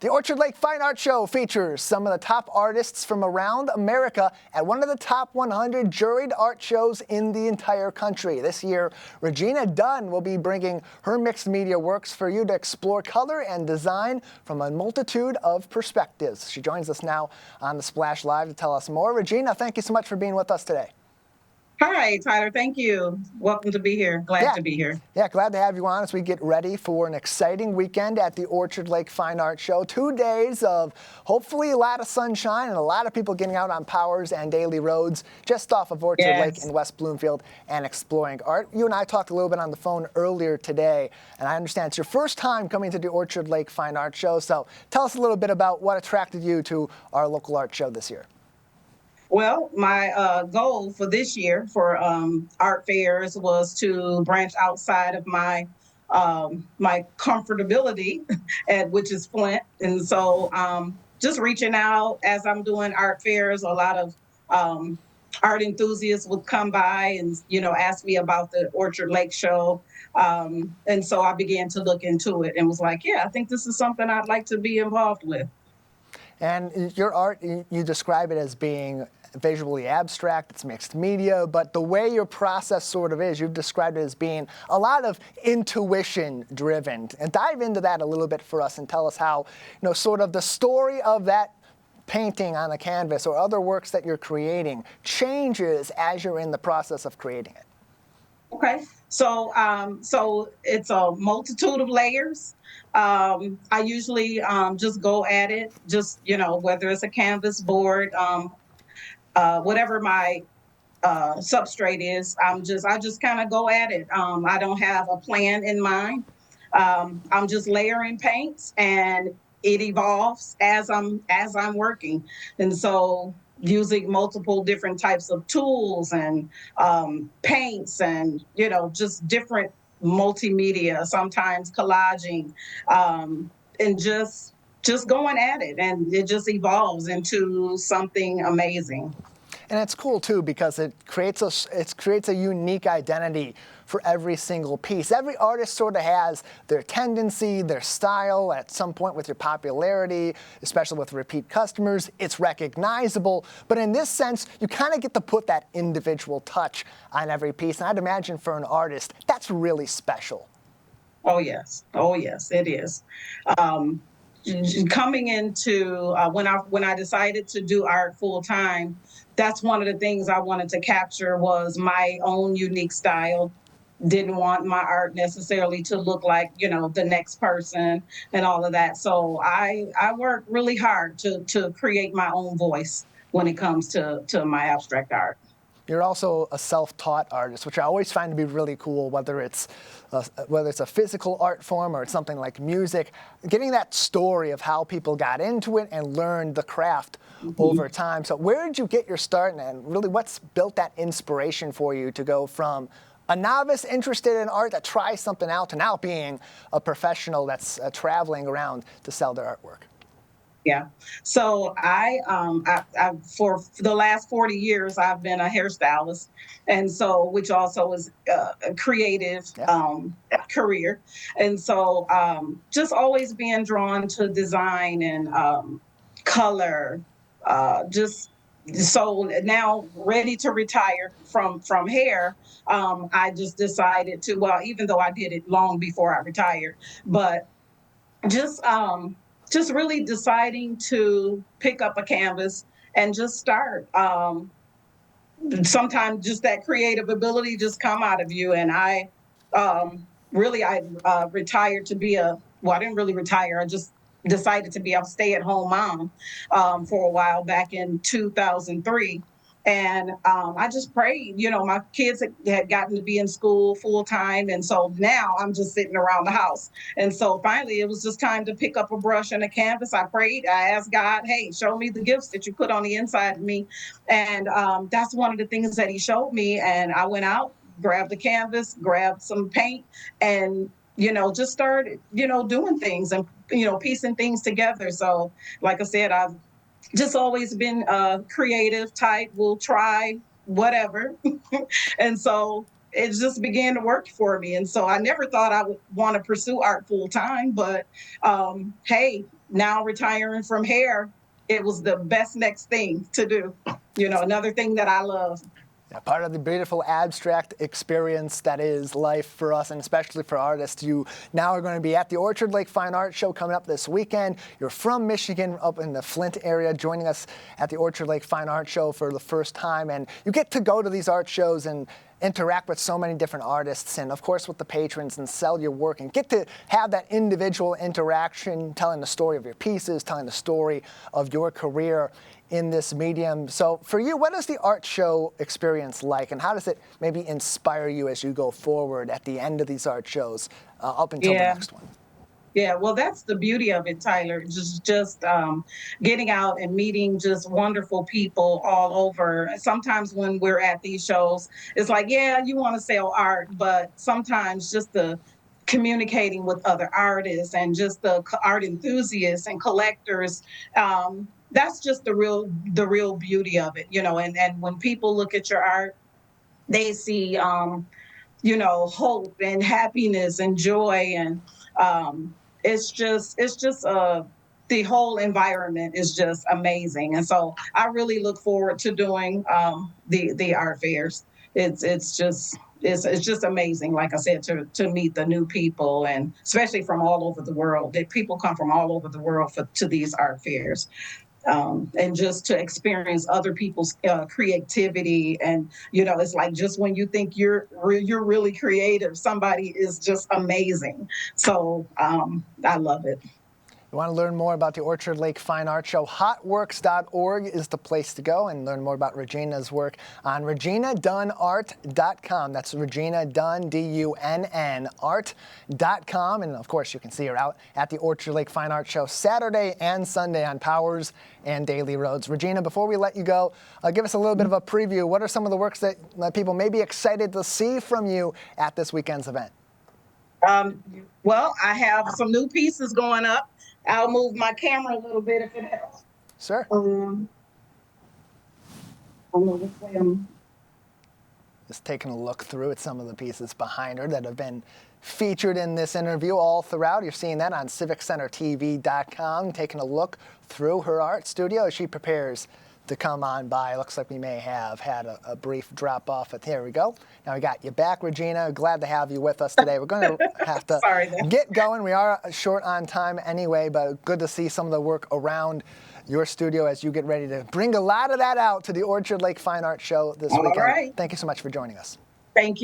The Orchard Lake Fine Art Show features some of the top artists from around America at one of the top 100 juried art shows in the entire country. This year, Regina Dunn will be bringing her mixed media works for you to explore color and design from a multitude of perspectives. She joins us now on the Splash Live to tell us more. Regina, thank you so much for being with us today. Hi, Tyler. Thank you. Welcome to be here. Glad to be here. Yeah, glad to have you on as we get ready for an exciting weekend at the Orchard Lake Fine Art Show. 2 days of hopefully a lot of sunshine and a lot of people getting out on Powers and Daily Roads just off of Orchard Lake in West Bloomfield and exploring art. You and I talked a little bit on the phone earlier today, and I understand it's your first time coming to the Orchard Lake Fine Art Show. So tell us a little bit about what attracted you to our local art show this year. Well, my goal for this year for art fairs was to branch outside of my comfortability, which is Flint. And so just reaching out as I'm doing art fairs, a lot of art enthusiasts would come by and, ask me about the Orchard Lake show. And so I began to look into it and was like, yeah, I think this is something I'd like to be involved with. And your art, you describe it as being visually abstract, it's mixed media, but the way your process sort of is, you've described it as being a lot of intuition driven. And dive into that a little bit for us and tell us how, sort of the story of that painting on the canvas or other works that you're creating changes as you're in the process of creating it. Okay, so it's a multitude of layers. I usually just go at it, just, whether it's a canvas board, whatever my substrate is, I just kind of go at it. I don't have a plan in mind. I'm just layering paints, and it evolves as I'm working. And so using multiple different types of tools and paints and, just different multimedia, sometimes collaging, and just going at it, and it just evolves into something amazing. And it's cool too because it creates a unique identity for every single piece. Every artist sort of has their tendency, their style. At some point with your popularity, especially with repeat customers, it's recognizable. But in this sense, you kind of get to put that individual touch on every piece. And I'd imagine for an artist, that's really special. Oh yes, it is. Coming into when I decided to do art full time, that's one of the things I wanted to capture was my own unique style. Didn't want my art necessarily to look like, the next person and all of that. So I work really hard to create my own voice when it comes to my abstract art. You're also a self-taught artist, which I always find to be really cool, whether it's a physical art form or it's something like music. Getting that story of how people got into it and learned the craft over time. So where did you get your start, and really what's built that inspiration for you to go from a novice interested in art that tries something out to now being a professional that's traveling around to sell their artwork? Yeah. So I for the last 40 years, I've been a hairstylist. And so, which also is a creative career. And so just always being drawn to design and color, so now ready to retire from hair. I just decided to, well, even though I did it long before I retired, but just really deciding to pick up a canvas and just start. Sometimes just that creative ability just come out of you. And I retired to be I didn't really retire. I just decided to be a stay-at-home mom for a while back in 2003. And I just prayed, my kids had gotten to be in school full time. And so now I'm just sitting around the house. And so finally, it was just time to pick up a brush and a canvas. I prayed. I asked God, hey, show me the gifts that you put on the inside of me. And that's one of the things that he showed me. And I went out, grabbed the canvas, grabbed some paint, and just started, doing things and, piecing things together. So like I said, I've just always been a creative type, will try whatever. And so it just began to work for me. And so I never thought I would want to pursue art full time, but hey, now retiring from hair, it was the best next thing to do. Another thing that I love. Yeah, part of the beautiful abstract experience that is life for us, and especially for artists. You now are going to be at the Orchard Lake Fine Art Show coming up this weekend. You're from Michigan, up in the Flint area, joining us at the Orchard Lake Fine Art Show for the first time. And you get to go to these art shows and interact with so many different artists, and of course with the patrons, and sell your work and get to have that individual interaction, telling the story of your pieces, telling the story of your career in this medium. So for you, what is the art show experience like, and how does it maybe inspire you as you go forward at the end of these art shows up until the next one? Yeah, well, that's the beauty of it, Tyler. Just getting out and meeting just wonderful people all over. Sometimes when we're at these shows, it's like, yeah, you want to sell art, but sometimes just the communicating with other artists and just the art enthusiasts and collectors. That's just the real beauty of it, and when people look at your art, they see, hope and happiness and joy. And it's just the whole environment is just amazing. And so I really look forward to doing the art fairs. It's just amazing, like I said, to meet the new people, and especially from all over the world. That people come from all over the world to these art fairs. And just to experience other people's creativity. And, it's like just when you think you're really creative, somebody is just amazing. So I love it. You want to learn more about the Orchard Lake Fine Art Show, hotworks.org is the place to go, and learn more about Regina's work on reginadunnart.com. That's Regina Dunn, D-U-N-N, art.com. And, of course, you can see her out at the Orchard Lake Fine Art Show Saturday and Sunday on Powers and Daily Roads. Regina, before we let you go, give us a little bit of a preview. What are some of the works that people may be excited to see from you at this weekend's event? Well, I have some new pieces going up. I'll move my camera a little bit if it helps. Sure. I don't know which way I'm. Just taking a look through at some of the pieces behind her that have been featured in this interview all throughout. You're seeing that on civiccentertv.com, taking a look through her art studio as she prepares to come on by. Looks like we may have had a brief drop off. Here we go. Now we got you back, Regina. Glad to have you with us today. We're going to have to get going. We are short on time anyway, but good to see some of the work around your studio as you get ready to bring a lot of that out to the Orchard Lake Fine Art Show this weekend. All right. Thank you so much for joining us. Thank you.